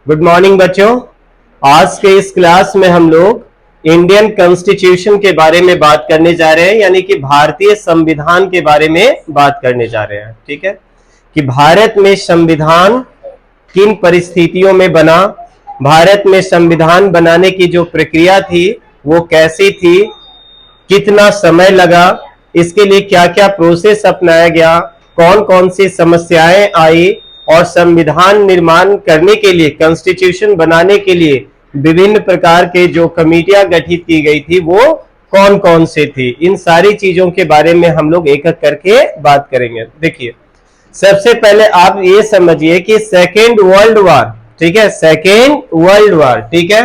Good morning बच्चों। आज के इस क्लास में हम लोग इंडियन कॉन्स्टिट्यूशन के बारे में बात करने जा रहे हैं, यानी कि भारतीय संविधान के बारे में बात करने जा रहे हैं। ठीक है, कि भारत में संविधान किन परिस्थितियों में बना, भारत में संविधान बनाने की जो प्रक्रिया थी वो कैसी थी, कितना समय लगा, इसके लिए क्या क्या प्रोसेस अपनाया गया, कौन कौन सी समस्याएं आई और संविधान निर्माण करने के लिए, कॉन्स्टिट्यूशन बनाने के लिए विभिन्न प्रकार के जो कमेटियां गठित की गई थी वो कौन कौन से थी। इन सारी चीजों के बारे में हम लोग एक एक करके बात करेंगे। देखिए, सबसे पहले आप ये समझिए कि सेकेंड वर्ल्ड वार, ठीक है, सेकेंड वर्ल्ड वार, ठीक है,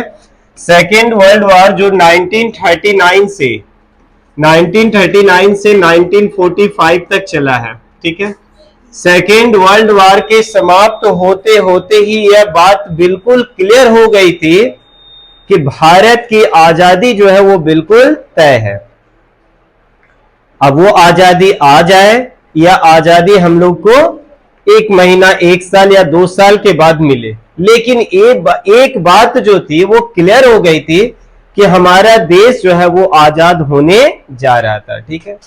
सेकेंड वर्ल्ड वार जो 1939 से 1945 तक चला है। ठीक है, सेकेंड वर्ल्ड वार के समाप्त होते होते ही यह बात बिल्कुल क्लियर हो गई थी कि भारत की आजादी जो है वो बिल्कुल तय है। अब वो आजादी आ जाए या आजादी हम लोग को एक महीना, एक साल या 2 साल के बाद मिले, लेकिन एक बात जो थी वो क्लियर हो गई थी कि हमारा देश जो है वो आजाद होने जा रहा था। ठीक है,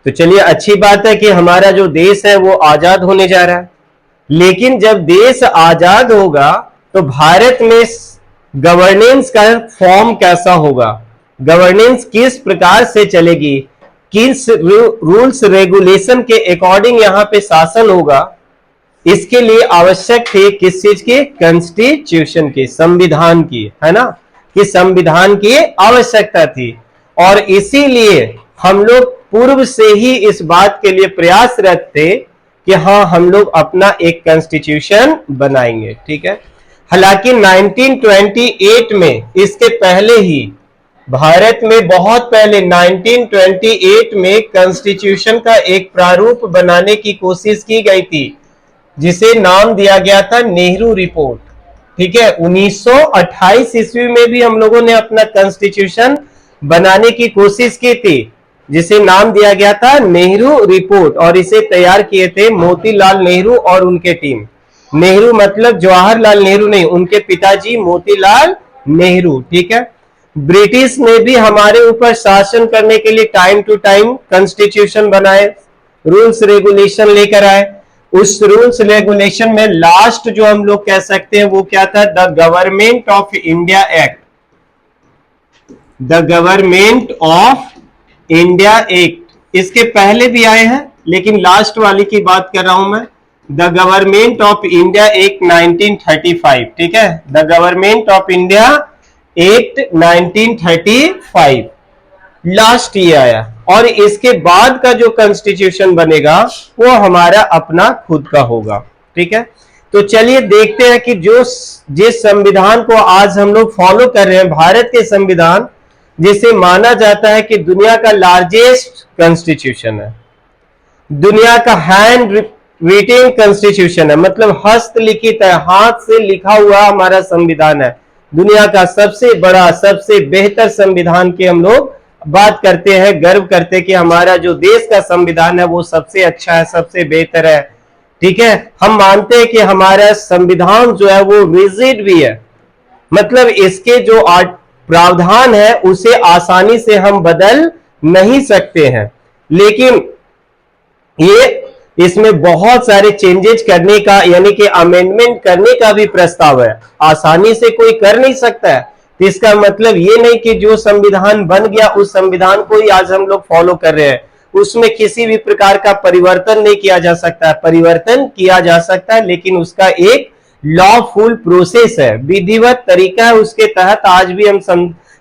तो चलिए, अच्छी बात है कि हमारा जो देश है वो आजाद होने जा रहा है। लेकिन जब देश आजाद होगा तो भारत में गवर्नेंस का फॉर्म कैसा होगा, गवर्नेंस किस प्रकार से चलेगी, किस रूल्स रेगुलेशन के अकॉर्डिंग यहां पे शासन होगा, इसके लिए आवश्यक थे किस चीज की, कॉन्स्टिट्यूशन की, संविधान की, है ना, कि संविधान की आवश्यकता थी। और इसीलिए हम लोग पूर्व से ही इस बात के लिए प्रयासरत थे कि हाँ, हम लोग अपना एक कॉन्स्टिट्यूशन बनाएंगे। ठीक है, हालांकि 1928 में, इसके पहले ही भारत में बहुत पहले 1928 में कॉन्स्टिट्यूशन का एक प्रारूप बनाने की कोशिश की गई थी, जिसे नाम दिया गया था नेहरू रिपोर्ट। ठीक है, 1928 ईस्वी में भी हम लोगों ने अपना कॉन्स्टिट्यूशन बनाने की कोशिश की थी, जिसे नाम दिया गया था नेहरू रिपोर्ट, और इसे तैयार किए थे मोतीलाल नेहरू और उनके टीम। नेहरू मतलब जवाहरलाल नेहरू नहीं, उनके पिताजी मोतीलाल नेहरू। ठीक है, ब्रिटिश ने भी हमारे ऊपर शासन करने के लिए टाइम टू टाइम कॉन्स्टिट्यूशन बनाए, रूल्स रेगुलेशन लेकर आए। उस रूल्स रेगुलेशन में लास्ट जो हम लोग कह सकते हैं वो क्या था, the government of India act, the government of India act. इसके पहले भी आए हैं, लेकिन लास्ट वाली की बात कर रहा हूं मैं, the government of India act 1935। ठीक है, the government of India act 1935 last ये आया, और इसके बाद का जो कॉन्स्टिट्यूशन बनेगा वो हमारा अपना खुद का होगा। ठीक है, तो चलिए देखते हैं कि जिस संविधान को आज हम लोग फॉलो कर रहे हैं, भारत के संविधान, जिसे माना जाता है कि दुनिया का लार्जेस्ट कॉन्स्टिट्यूशन है, दुनिया का हैंड रिटेन कॉन्स्टिट्यूशन है, मतलब हस्तलिखित है, हाथ से लिखा हुआ हमारा संविधान है, दुनिया का सबसे बड़ा, सबसे बेहतर संविधान की हम लोग बात करते हैं, गर्व करते हैं कि हमारा जो देश का संविधान है वो सबसे अच्छा है, सबसे बेहतर है। ठीक है, हम मानते हैं कि हमारा संविधान जो है वो रिजिड भी है, मतलब इसके जो प्रावधान है उसे आसानी से हम बदल नहीं सकते हैं, लेकिन इसमें बहुत सारे चेंजेस करने का, यानी कि अमेंडमेंट करने का भी प्रस्ताव है। आसानी से कोई कर नहीं सकता है, तो इसका मतलब ये नहीं कि जो संविधान बन गया उस संविधान को ही आज हम लोग फॉलो कर रहे हैं, उसमें किसी भी प्रकार का परिवर्तन नहीं किया जा सकता है। परिवर्तन किया जा सकता है, लेकिन उसका एक लॉफुल प्रोसेस है, विधिवत तरीका है, उसके तहत आज भी हम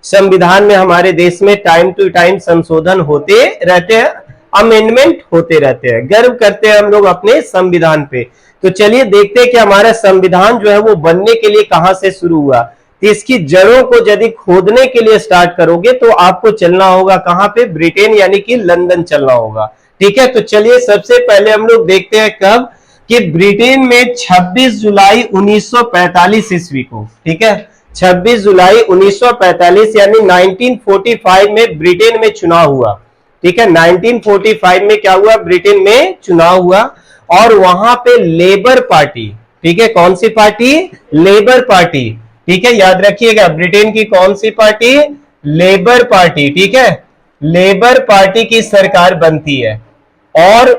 संविधान में हमारे देश में टाइम टू टाइम संशोधन होते रहते हैं, अमेंडमेंट होते रहते हैं। गर्व करते हैं हम लोग अपने संविधान पे। तो चलिए देखते हैं कि हमारा संविधान जो है वो बनने के लिए कहां से शुरू हुआ। तो इसकी जड़ों को यदि खोदने के लिए स्टार्ट करोगे तो आपको चलना होगा कहां पे, ब्रिटेन, यानी कि लंदन चलना होगा। ठीक है, तो चलिए सबसे पहले हम लोग देखते हैं कब, कि ब्रिटेन में 26 जुलाई 1945 ईस्वी को, ठीक है, 26 जुलाई 1945 यानी 1945 में ब्रिटेन में चुनाव हुआ। ठीक है, 1945 में क्या हुआ, ब्रिटेन में चुनाव हुआ, और वहां पे लेबर पार्टी, ठीक है, कौन सी पार्टी? Labour party. ठीक है, याद रखिएगा, ब्रिटेन की कौन सी पार्टी? Labour party. ठीक है, लेबर पार्टी की सरकार बनती है। और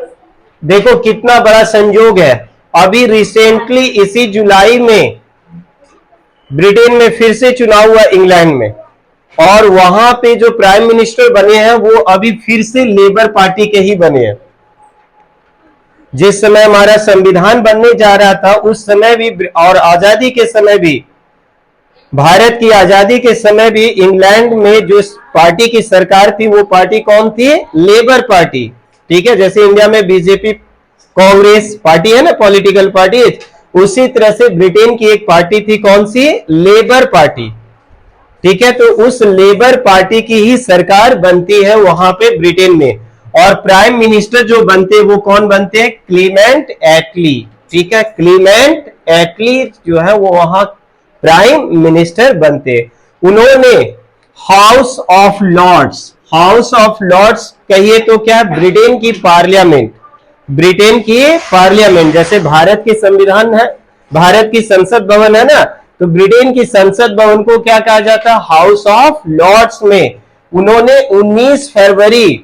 देखो कितना बड़ा संयोग है, अभी रिसेंटली इसी जुलाई में ब्रिटेन में फिर से चुनाव हुआ इंग्लैंड में, और वहां पे जो प्राइम मिनिस्टर बने हैं वो अभी फिर से लेबर पार्टी के ही बने हैं। जिस समय हमारा संविधान बनने जा रहा था उस समय भी, और आजादी के समय भी, भारत की आजादी के समय भी इंग्लैंड में जो पार्टी की सरकार थी वो पार्टी कौन थी? Labour party. ठीक है, जैसे इंडिया में बीजेपी कांग्रेस पार्टी है ना, पॉलिटिकल पार्टी, उसी तरह से ब्रिटेन की एक पार्टी थी, कौन सी? Labour party. ठीक है, तो उस लेबर पार्टी की ही सरकार बनती है वहां पे ब्रिटेन में, और प्राइम मिनिस्टर जो बनते हैं वो कौन बनते हैं? क्लीमेंट एटली। ठीक है, क्लीमेंट एटली जो है वो वहां प्राइम मिनिस्टर बनते। उन्होंने House of Lords, House of Lords कहिए तो क्या? ब्रिटेन की पार्लियामेंट, ब्रिटेन की पार्लियामेंट, जैसे भारत की संविधान है, भारत की संसद भवन है ना, तो ब्रिटेन की संसद भवन को क्या कहा जाता है? हाउस ऑफ लॉर्ड्स में उन्होंने 19 फरवरी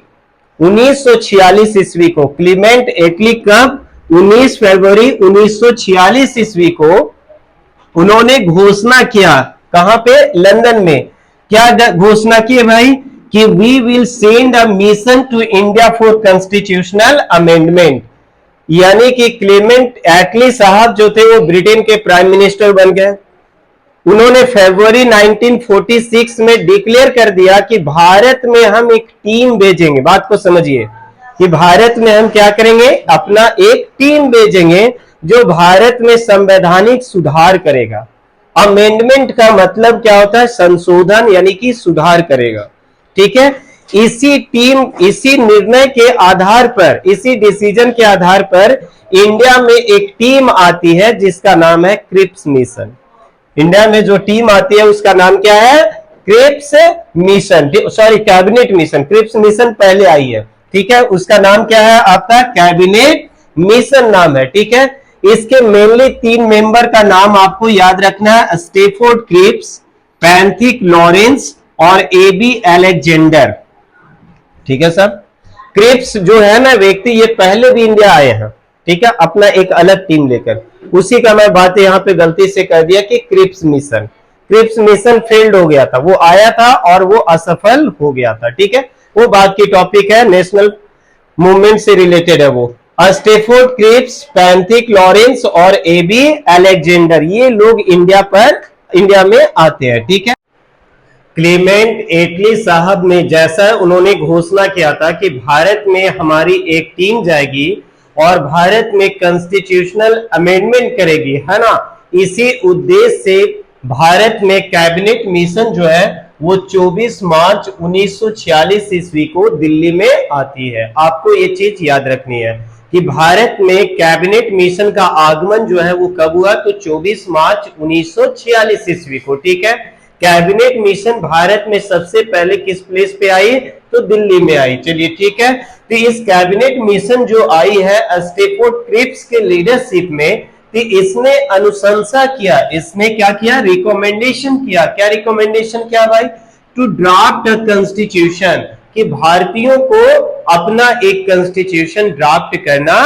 1946 ईस्वी को, क्लीमेंट एटली कब? 19 फरवरी 1946 ईस्वी को उन्होंने घोषणा किया। कहां पे? लंदन में। क्या घोषणा की है भाई? कि we will send a mission to India for constitutional amendment. यानी कि क्लेमेंट एटली साहब जो थे वो ब्रिटेन के प्राइम मिनिस्टर बन गए। उन्होंने फरवरी 1946 में डिक्लेयर कर दिया कि भारत में हम एक टीम भेजेंगे। बात को समझिए कि भारत में हम क्या करेंगे? अपना एक टीम भेजेंगे जो भारत में संवैधानिक सुधार करेगा। अमेंडमेंट का मतलब क्या होता है? संशोधन, यानी कि सुधार करेगा। ठीक है, इसी टीम, इसी निर्णय के आधार पर, इसी डिसीजन के आधार पर इंडिया में एक टीम आती है जिसका नाम है क्रिप्स मिशन। इंडिया में जो टीम आती है उसका नाम क्या है? Cripps mission, sorry cabinet mission. Cripps mission पहले आई है। ठीक है, उसका नाम क्या है? आपका कैबिनेट मिशन नाम है। ठीक है, इसके मेनली 3 मेंबर का नाम आपको याद रखना है, स्टेफोर्ड क्रिप्स, पैंथिक लॉरेंस और एबी अलेक्जेंडर। ठीक है सर, क्रिप्स जो है ना व्यक्ति, ये पहले भी इंडिया आए हैं। ठीक है, अपना एक अलग टीम लेकर, उसी का मैं बात यहां पे गलती से कर दिया कि Cripps mission, Cripps mission failed हो गया था, वो आया था और वो असफल हो गया था। ठीक है, वो बात की टॉपिक है, नेशनल मूवमेंट से रिलेटेड है वो। स्टेफोर्ड क्रिप्स, पैंथिक लॉरेंस और एबी अलेक्जेंडर, ये लोग इंडिया में आते हैं। ठीक है, क्लेमेंट एटली साहब ने जैसा उन्होंने घोषणा किया था कि भारत में हमारी एक टीम जाएगी और भारत में कॉन्स्टिट्यूशनल अमेंडमेंट करेगी, है ना, इसी उद्देश्य से भारत में कैबिनेट मिशन जो है वो 24 मार्च 1946 ईस्वी को दिल्ली में आती है। आपको ये चीज याद रखनी है कि भारत में कैबिनेट मिशन का आगमन जो है वो कब हुआ? तो 24 मार्च 1946 ईस्वी को। ठीक है, कैबिनेट मिशन भारत में सबसे पहले किस प्लेस पे आई? तो दिल्ली में आई। चलिए ठीक है, तो इस कैबिनेट मिशन जो आई है स्टेफोर्ड क्रिप्स के लीडरशिप में, तो इसने अनुशंसा किया, इसने क्या किया? रिकमेंडेशन किया। क्या रिकमेंडेशन किया भाई? टू ड्राफ्ट अ कॉन्स्टिट्यूशन, कि भारतीयों को अपना एक कॉन्स्टिट्यूशन ड्राफ्ट करना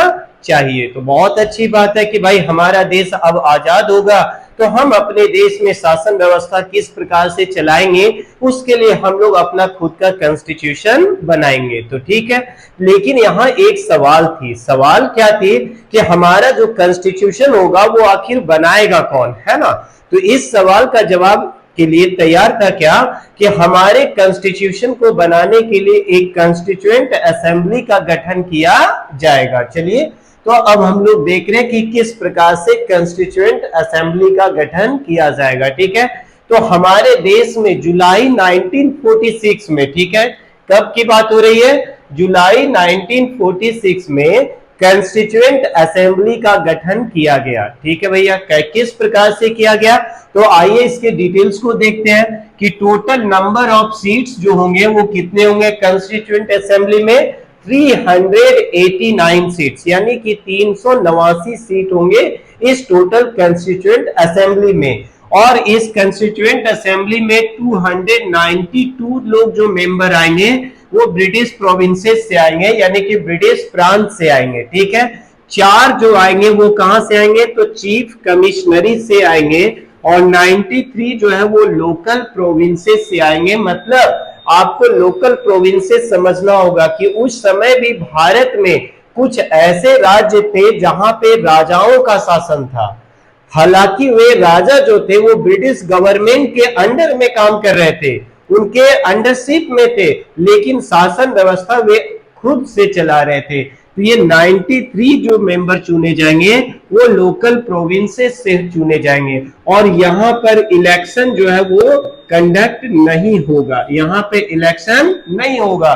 चाहिए। तो बहुत अच्छी बात है कि भाई हमारा देश अब आजाद होगा तो हम अपने देश में शासन व्यवस्था किस प्रकार से चलाएंगे, उसके लिए हम लोग अपना खुद का कॉन्स्टिट्यूशन बनाएंगे। तो ठीक है, लेकिन यहाँ एक सवाल थी। सवाल क्या थी? कि हमारा जो कॉन्स्टिट्यूशन होगा वो आखिर बनाएगा कौन, है ना। तो इस सवाल का जवाब के लिए तैयार था क्या? कि हमारे कॉन्स्टिट्यूशन को बनाने के लिए एक कॉन्स्टिट्यूएंट असेंबली का गठन किया जाएगा। चलिए, तो अब हम लोग देख रहे हैं कि किस प्रकार से कॉन्स्टिट्यूएंट असेंबली का गठन किया जाएगा। ठीक है, तो हमारे देश में जुलाई 1946 में, ठीक है, कब की बात हो रही है? जुलाई 1946 में कॉन्स्टिट्यूएंट असेंबली का गठन किया गया। ठीक है भैया, किस प्रकार से किया गया? तो आइए इसके डिटेल्स को देखते हैं कि टोटल नंबर ऑफ सीट्स जो होंगे वो कितने होंगे कॉन्स्टिट्यूएंट असेंबली में? 389 सीट्स, यानी कि 389 सीट होंगे इस टोटल कंस्टिट्यूएंट असेंबली में। और इस कंस्टिट्यूएंट असेंबली में 292 लोग जो मेंबर आएंगे वो ब्रिटिश प्रोविंसेस से आएंगे, यानी कि ब्रिटिश प्रांत से आएंगे। ठीक है, 4 जो आएंगे वो कहां से आएंगे, तो चीफ कमिश्नरी से आएंगे, और 93 जो है वो लोकल प्रोविंसेस से आएंगे। मतलब आपको लोकल प्रोविंसेस समझना होगा कि उस समय भी भारत में कुछ ऐसे राज्य थे जहां पे राजाओं का शासन था। हालांकि वे राजा जो थे वो ब्रिटिश गवर्नमेंट के अंडर में काम कर रहे थे, उनके अंडरशिप में थे, लेकिन शासन व्यवस्था वे खुद से चला रहे थे। तो ये 93 जो मेंबर चुने जाएंगे वो लोकल प्रोविंसेस से चुने जाएंगे, और यहां पर इलेक्शन जो है वो कंडक्ट नहीं होगा, यहां पे इलेक्शन नहीं होगा,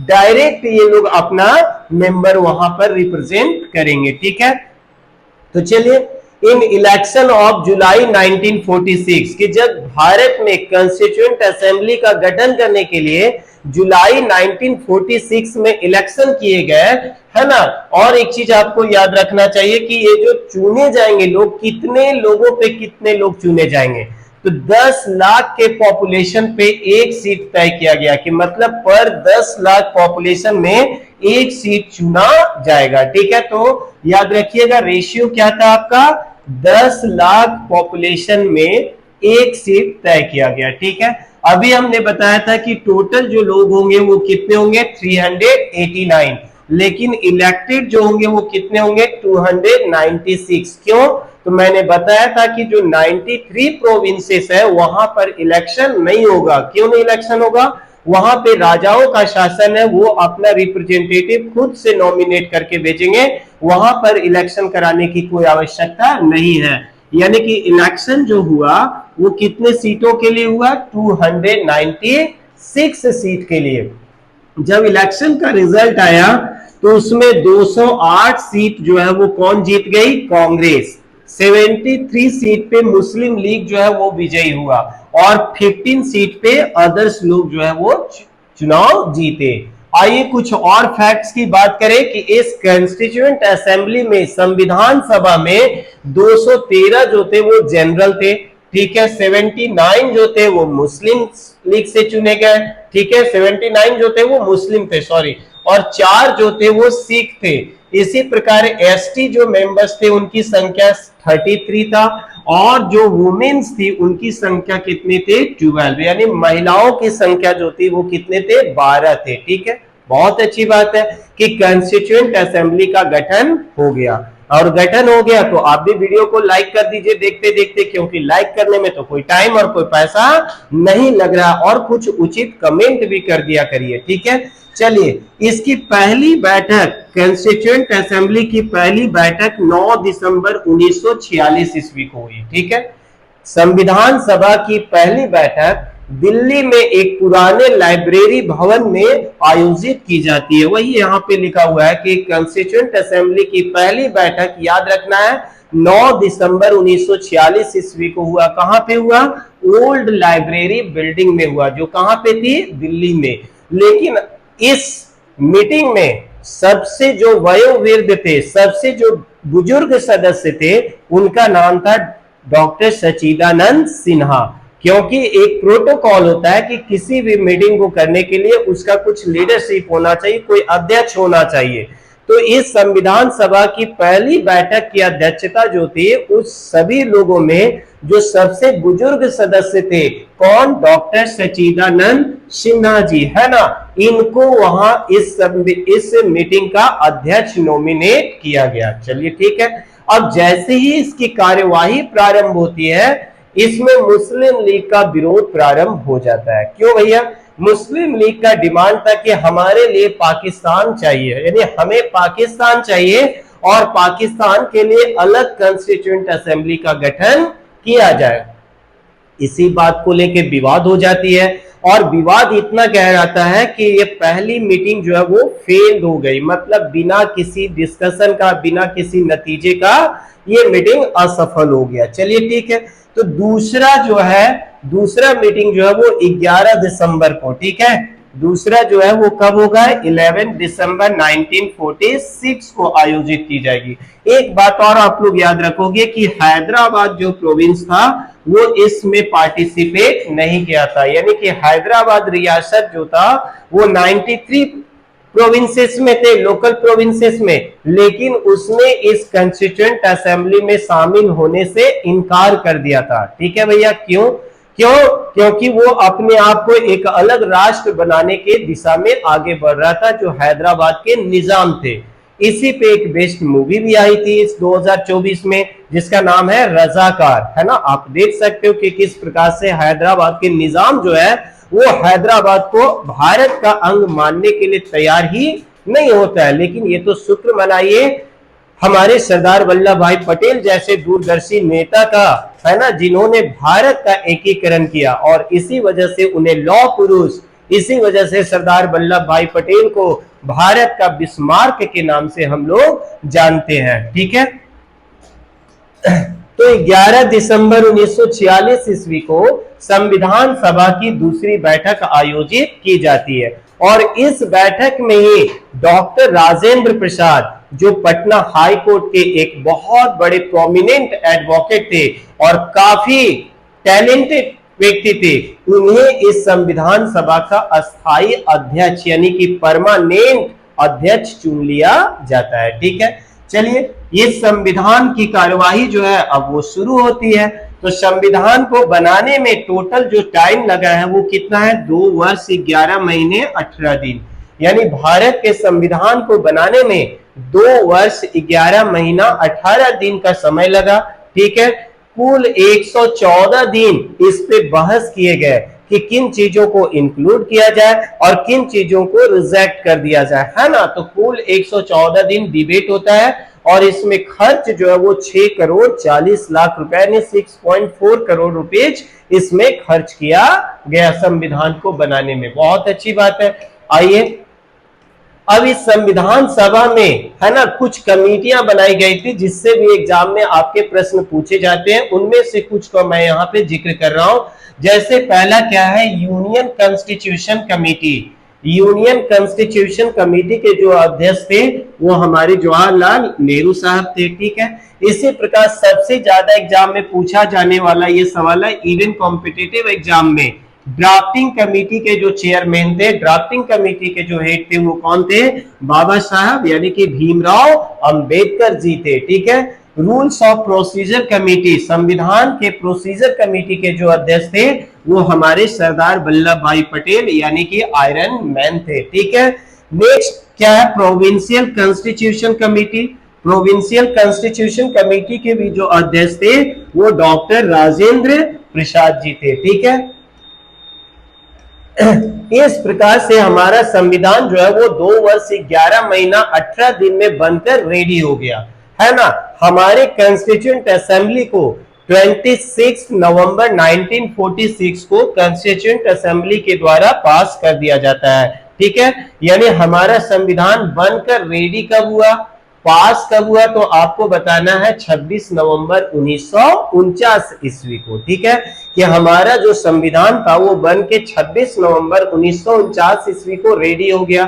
डायरेक्ट ये लोग अपना मेंबर वहां पर रिप्रेजेंट करेंगे। ठीक है, तो चलिए, इन इलेक्शन ऑफ जुलाई 1946 कि जब भारत में कंस्टिट्यूएंट असेंबली का गठन करने के लिए जुलाई 1946 में इलेक्शन किए गए, है ना। और एक चीज आपको याद रखना चाहिए कि ये जो चुने जाएंगे लोग, कितने लोगों पे कितने लोग चुने जाएंगे, तो 10 लाख के पॉपुलेशन पे एक सीट तय किया गया, कि मतलब पर 10 लाख पॉपुलेशन में एक सीट चुना जाएगा। ठीक है, तो याद रखिएगा रेशियो क्या था आपका, 10 लाख पॉपुलेशन में एक सीट तय किया गया। ठीक है, अभी हमने बताया था कि टोटल जो लोग होंगे वो कितने होंगे, 389, लेकिन इलेक्टेड जो होंगे वो कितने होंगे, 296। क्यों, तो मैंने बताया था कि जो 93 प्रोविंसेस है वहां पर इलेक्शन नहीं होगा। क्यों नहीं इलेक्शन होगा, वहां पे राजाओं का शासन है, वो अपना रिप्रेजेंटेटिव खुद से नॉमिनेट करके भेजेंगे, वहां पर इलेक्शन कराने की कोई आवश्यकता नहीं है। यानी कि इलेक्शन जो हुआ वो कितने सीटों के लिए हुआ, 296 सीट के लिए। जब इलेक्शन का रिजल्ट आया तो उसमें 208 सीट जो है वो कौन जीत गई, कांग्रेस। 73 सीट पे मुस्लिम लीग जो है वो विजयी हुआ, और 15 सीट पे अदर्स लोग जो है वो चुनाव जीते। आइए कुछ और फैक्ट्स की बात करें कि इस कंस्टिट्यूएंट असेंबली में, संविधान सभा में 213 जो थे वो जनरल थे। ठीक है, 79 जो थे वो मुस्लिम लीग से चुने गए। ठीक है, 79 जो थे वो मुस्लिम थे, सॉरी, और 4 जो थे वो सिख थे। इसी प्रकार एसटी जो मेंबर्स थे उनकी संख्या 33 था, और जो वुमेन्स थी उनकी संख्या कितनी थे, 12, यानी महिलाओं की संख्या जो थी वो कितने थे, 12 थे। ठीक है, बहुत अच्छी बात है कि कंस्टिट्यूएंट असेंबली का गठन हो गया, और गठन हो गया तो आप भी वीडियो को लाइक कर दीजिए देखते देखते, क्योंकि लाइक करने में तो कोई टाइम और कोई पैसा नहीं लग रहा, और कुछ उचित कमेंट भी कर दिया करिए। ठीक है, चलिए, इसकी पहली बैठक, कंस्टिट्यूएंट असेंबली की पहली बैठक 9 दिसंबर 1946 ईस्वी को हुई। ठीक है, संविधान सभा की पहली बैठक दिल्ली में एक पुराने लाइब्रेरी भवन में आयोजित की जाती है। वही यहाँ पे लिखा हुआ है कि कंस्टिट्यूएंट असेंबली की पहली बैठक, याद रखना है, 9 दिसंबर 1946 ईस्वी को हुआ। कहां पे हुआ, ओल्ड लाइब्रेरी बिल्डिंग में हुआ, जो कहां पे थी, दिल्ली में। लेकिन इस मीटिंग में सबसे जो वयोवृद्ध थे, सबसे जो बुजुर्ग सदस्य थे, उनका नाम था डॉक्टर सच्चिदानंद सिन्हा। क्योंकि एक प्रोटोकॉल होता है कि किसी भी मीटिंग को करने के लिए उसका कुछ लीडरशिप होना चाहिए, कोई अध्यक्ष होना चाहिए। तो इस संविधान सभा की पहली बैठक की अध्यक्षता जो थी, उस सभी लोगों में जो सबसे बुजुर्ग सदस्य थे, कौन, डॉक्टर सच्चिदानंद सिन्हा जी, है ना, इनको वहां इस मीटिंग का अध्यक्ष नॉमिनेट किया गया। चलिए ठीक है, अब जैसे ही इसकी कार्यवाही प्रारंभ होती है, इसमें मुस्लिम लीग का विरोध प्रारंभ हो जाता है। क्यों भैया, मुस्लिम लीग का डिमांड था कि हमारे लिए पाकिस्तान चाहिए, यानी हमें पाकिस्तान चाहिए, और पाकिस्तान के लिए अलग कंस्टिट्यूएंट असेंबली का गठन किया जाए। इसी बात को लेकर विवाद हो जाती है, और विवाद इतना गहराता है कि ये पहली मीटिंग जो है वो फेल हो गई, मतलब बिना किसी डिस्कशन का, बिना किसी नतीजे का ये मीटिंग असफल हो गया। चलिए ठीक है, तो दूसरा मीटिंग जो है वो 11 दिसंबर को, ठीक है, दूसरा जो है वो कब होगा, 11 दिसंबर 1946 को आयोजित की जाएगी। एक बात और आप लोग याद रखोगे कि हैदराबाद जो प्रोविंस था वो इसमें पार्टिसिपेट नहीं किया था, यानी कि हैदराबाद रियासत जो था वो 93 प्रोविंसेस में थे, लोकल प्रोविंसेस में, लेकिन उसने इस कॉन्स्टिट्यूएंट असेंबली में शामिल होने से इनकार कर दिया था। ठीक है भैया, क्यों क्यों क्योंकि वो अपने आप को एक अलग राष्ट्र बनाने के दिशा में आगे बढ़ रहा था, जो हैदराबाद के निजाम थे। इसी पे एक बेस्ट मूवी भी आई थी इस 2024 में, जिसका नाम है रजाकार, है ना। आप देख सकते हो कि किस प्रकार से हैदराबाद के निजाम जो है वो हैदराबाद को भारत का अंग मानने के लिए तैयार ही नहीं होता है। लेकिन ये तो शुक्र मनाइए हमारे सरदार वल्लभ भाई पटेल जैसे दूरदर्शी नेता का, है ना, जिन्होंने भारत का एकीकरण किया, और इसी वजह से उन्हें लौह पुरुष, इसी वजह से सरदार वल्लभ भाई पटेल को भारत का बिस्मार्क के नाम से हम लोग जानते हैं। ठीक है, तो 11 दिसंबर 1946 ईस्वी को संविधान सभा की दूसरी बैठक आयोजित की जाती है, और इस बैठक में ही डॉक्टर राजेंद्र प्रसाद, जो पटना हाई कोर्ट के एक बहुत बड़े प्रोमिनेंट एडवोकेट थे और काफी टैलेंटेड व्यक्ति थे, उन्हें इस संविधान सभा का अस्थायी अध्यक्ष यानी कि परमानेंट अध्यक्ष चुन लिया जाता है। ठीक है, चलिए ये संविधान की कार्यवाही जो है अब वो शुरू होती है। तो संविधान को बनाने में टोटल जो टाइम लगा है वो कितना है, 2 वर्ष 11 महीने 18 दिन, यानी भारत के संविधान को बनाने में 2 वर्ष 11 महीना 18 दिन का समय लगा। ठीक है, कुल 114 दिन इस पे बहस किए गए कि किन चीजों को इंक्लूड किया जाए और किन चीजों को रिजेक्ट कर दिया जाए, है ना। तो कुल 114 दिन डिबेट होता है, और इसमें खर्च जो है वो 6 करोड़ 40 लाख रुपए यानी 6.4 करोड़ रुपए इसमें खर्च किया गया संविधान को बनाने में। बहुत अच्छी बात है। आइए अब इस संविधान सभा में, है ना, कुछ कमेटियां बनाई गई थी जिससे भी एग्जाम में आपके प्रश्न पूछे जाते हैं। उनमें से कुछ को मैं यहाँ पे जिक्र कर रहा हूं। जैसे पहला क्या है, union constitution committee. Union constitution committee के जो अध्यक्ष थे वो हमारे जवाहरलाल नेहरू साहब थे। ठीक है, इसी प्रकार सबसे ज्यादा एग्जाम में पूछा जाने वाला ये सवाल है, इवन कॉम्पिटिटिव एग्जाम में ड्राफ्टिंग कमेटी के जो चेयरमैन थे, ड्राफ्टिंग कमेटी के जो हेड थे वो कौन थे, बाबा साहब यानी कि भीमराव अंबेडकर जी थे। ठीक है, रूल्स ऑफ प्रोसीजर कमेटी, संविधान के प्रोसीजर कमेटी के जो अध्यक्ष थे वो हमारे सरदार वल्लभ भाई पटेल यानी कि आयरन मैन थे। ठीक है, नेक्स्ट क्या है, provincial constitution committee. Provincial constitution committee के भी जो अध्यक्ष थे वो डॉक्टर राजेंद्र प्रसाद जी थे। ठीक है, इस प्रकार से हमारा संविधान जो है वो 2 वर्ष 11 महीना 18 दिन में बनकर रेडी हो गया, है ना। हमारे कॉन्स्टिट्यूएंट असेंबली को 26 नवंबर 1946 को कॉन्स्टिट्यूएंट असेंबली के द्वारा पास कर दिया जाता है। ठीक है, यानी हमारा संविधान बनकर रेडी कब हुआ, पास कब हुआ, तो आपको बताना है 26 नवंबर 1949 ईस्वी को। ठीक है, कि हमारा जो संविधान था वो बन के 26 नवंबर 1949 ईस्वी को रेडी हो गया।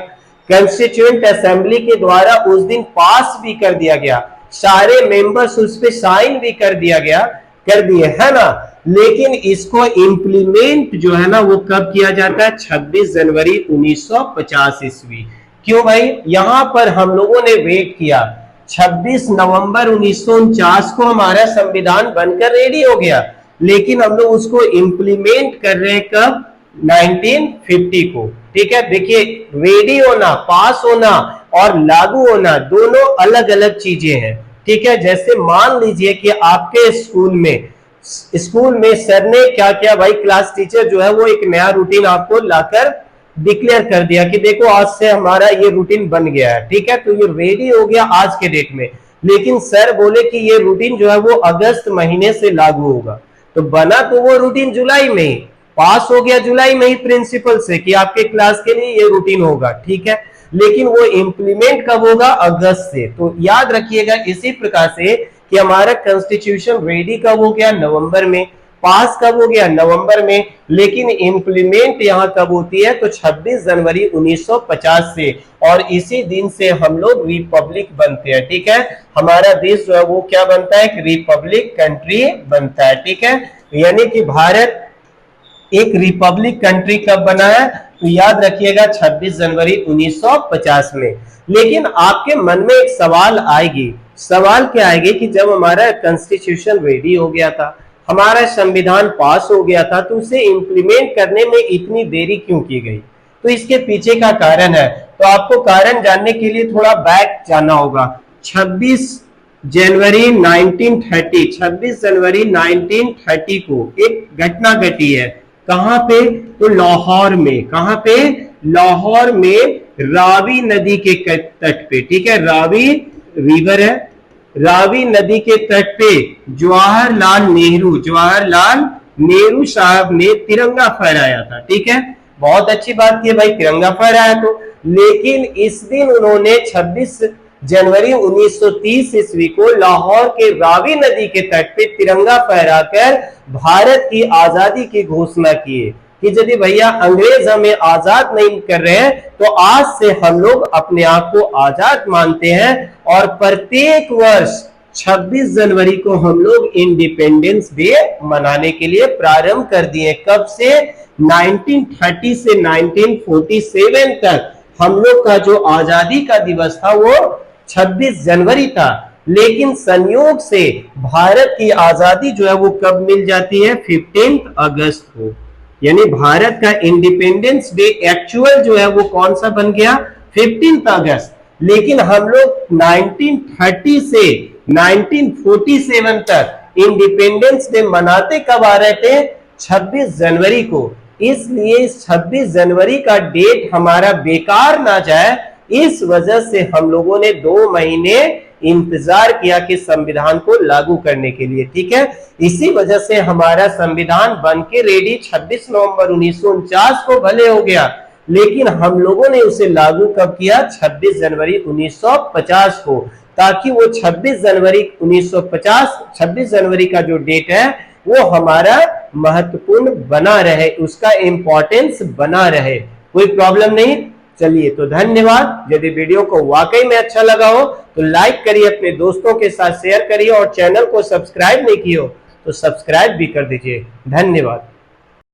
कॉन्स्टिट्यूएंट असेंबली के द्वारा उस दिन पास भी कर दिया गया, सारे मेंबर्स उस पे साइन भी कर दिया गया, कर दिए, है ना। लेकिन इसको इंप्लीमेंट जो है ना वो कब किया जाता है, 26 जनवरी 1950 ईस्वी। क्यों भाई, यहां पर हम लोगों ने वेट किया, 26 नवंबर 1949 को हमारा संविधान बनकर रेडी हो गया, लेकिन हम लोग उसको इंप्लीमेंट कर रहे हैं कब, 1950 को। ठीक है, देखिए रेडी होना, पास होना और लागू होना दोनों अलग अलग चीजें हैं। ठीक है, जैसे मान लीजिए कि आपके स्कूल में सर ने क्या किया भाई, क्लास टीचर जो है वो एक नया रूटीन आपको लाकर डिक्लेयर कर दिया कि देखो आज से हमारा ये रूटीन बन गया है। ठीक है, तो ये रेडी हो गया आज के डेट में, लेकिन सर बोले कि ये रूटीन जो है वो अगस्त महीने से लागू होगा, तो बना तो वो रूटीन जुलाई में ही, पास हो गया जुलाई में ही प्रिंसिपल से कि आपके क्लास के लिए ये रूटीन होगा। ठीक है, लेकिन वो इंप्लीमेंट कब होगा, अगस्त से। तो याद रखिएगा इसी प्रकार से कि हमारा कॉन्स्टिट्यूशन रेडी कब हो गया, नवंबर में, पास कब हो गया? नवंबर में। लेकिन इंप्लीमेंट यहां कब होती है? तो 26 जनवरी 1950 से, और इसी दिन से हम लोग रिपब्लिक बनते हैं। ठीक है, हमारा देश जो है वो क्या बनता है? एक रिपब्लिक कंट्री बनता है। ठीक है, यानी कि भारत एक रिपब्लिक कंट्री कब बना है? तो याद रखिएगा 26 जनवरी 1950 में। लेकिन आपके मन में एक सवाल आएगी, सवाल क्या आएगी कि जब हमारा कॉन्स्टिट्यूशन रेडी हो गया था, हमारा संविधान पास हो गया था, तो उसे इंप्लीमेंट करने में इतनी देरी क्यों की गई? तो इसके पीछे का कारण है, तो आपको कारण जानने के लिए थोड़ा बैक जाना होगा। 26 जनवरी 1930, 26 जनवरी 1930 को एक घटना घटी है। कहां पे? तो लाहौर में। कहां पे? लाहौर में रावी नदी के तट पे। ठीक है, रावी रिवर है, रावी नदी के तट पे जवाहरलाल नेहरू साहब ने तिरंगा फहराया था। ठीक है, बहुत अच्छी बात की भाई, तिरंगा फहराया तो। लेकिन इस दिन उन्होंने 26 जनवरी 1930 ईस्वी को लाहौर के रावी नदी के तट पे तिरंगा फहराकर भारत की आजादी की घोषणा की है कि यदि भैया अंग्रेज हमें आजाद नहीं कर रहे हैं, तो आज से हम लोग अपने आप को आजाद मानते हैं। और प्रत्येक वर्ष 26 जनवरी को हम लोग इंडिपेंडेंस डे मनाने के लिए प्रारंभ कर दिए। कब से? 1930 से 1947 तक हम लोग का जो आजादी का दिवस था वो 26 जनवरी था। लेकिन संयोग से भारत की आजादी जो है वो कब मिल जाती है? 15 अगस्त को। यानी भारत का इंडिपेंडेंस डे एक्चुअल जो है वो कौन सा बन गया? 15 अगस्त। लेकिन हम लोग 1930 से 1947 तक इंडिपेंडेंस डे मनाते कब आ रहे थे? 26 जनवरी को। इसलिए 26 जनवरी का डेट हमारा बेकार ना जाए, इस वजह से हम लोगों ने 2 महीने इंतजार किया कि संविधान को लागू करने के लिए। ठीक है, इसी वजह से हमारा संविधान बन के रेडी 26 नवंबर 1949 को भले हो गया, लेकिन हम लोगों ने उसे लागू कब किया? 26 जनवरी 1950 को, ताकि वो 26 जनवरी 1950, 26 जनवरी का जो डेट है वो हमारा महत्वपूर्ण बना रहे, उसका इंपॉर्टेंस बना रहे। कोई प्रॉब्लम नहीं। चलिए, तो धन्यवाद। यदि वीडियो को वाकई में अच्छा लगा हो तो लाइक करिए, अपने दोस्तों के साथ शेयर करिए, और चैनल को सब्सक्राइब नहीं किया हो तो सब्सक्राइब भी कर दीजिए। धन्यवाद।